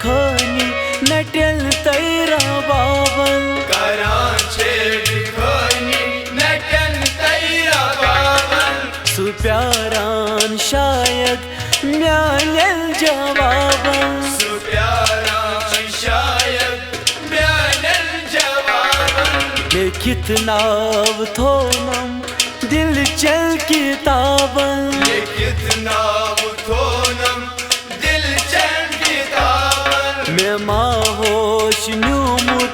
खनी नटल तैरा बाबल कराचे खनी नटल तैरा बाबल सु प्यारान शायद म्यानल जवाबल सु प्यारान शायद म्यानल जवाबल मैं कितना थोनम दिल चल किताबल कितना थोनम दिल चल किताबल मैं माहोश न्यूमुत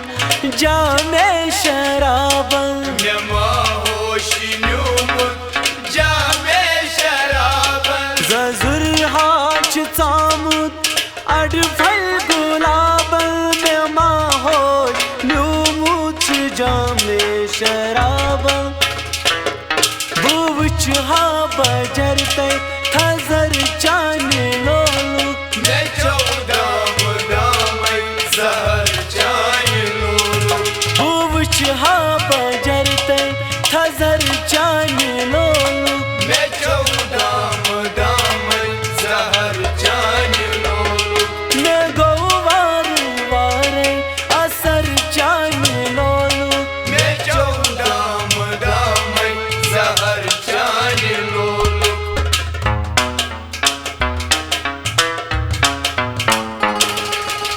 जामे शराबल मैं माहोश न्यूमुत जामे शराबल जजुर हाच चामुत अडफल गुलाबल मैं माहोश न्यूमुत जामे शराबल बुवच हा बजरते खजर चाने लोलुक मैं 14 दामई जहर चाय लोलुक बुवच हा बजरते खजर चाने लोलुक मैं 14 दामई जहर चाय लोलुक मैं गौवार वारे असर चाने लोलुक मैं 14 दामई जहर चाय लोलुक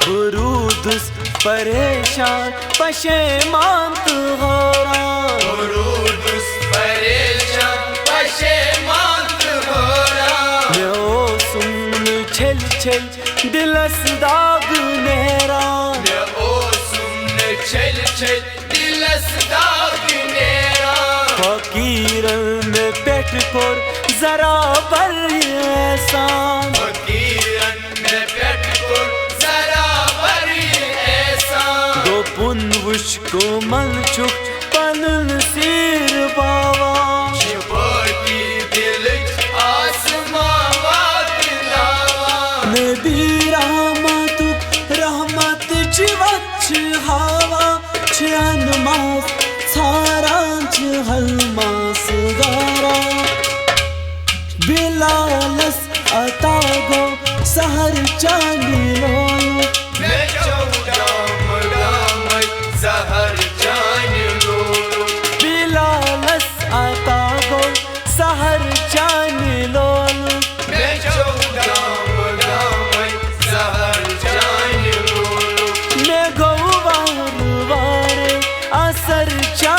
बुरूदुस परेशान पशेमान तुहरा रुदुस परेशान पशेमान तुहरा मैं ओ सुन छल छल दिलस दाग नेरा मैं ओ सुन छल छल दिलस दाग नेरा फकीरन में पेट कोर जरा पर एहसान फकीरन में पेट को जरा बरी ऐसा दो पुनवुश को मनचुक पनन सिर बावा शिपटी दिल आसमां वात लावा नबी रहमत जीवच हवा छन मास सारांच हलमास गारा बिलालस अता गो सहर चांदी लोलु मैं 14 दामई जहर चाय लोलुक बिलालस अता गो सहर चांदी लोलु मैं 14 दामई जहर चाय लोलुक मैं गौवार वारे असर चा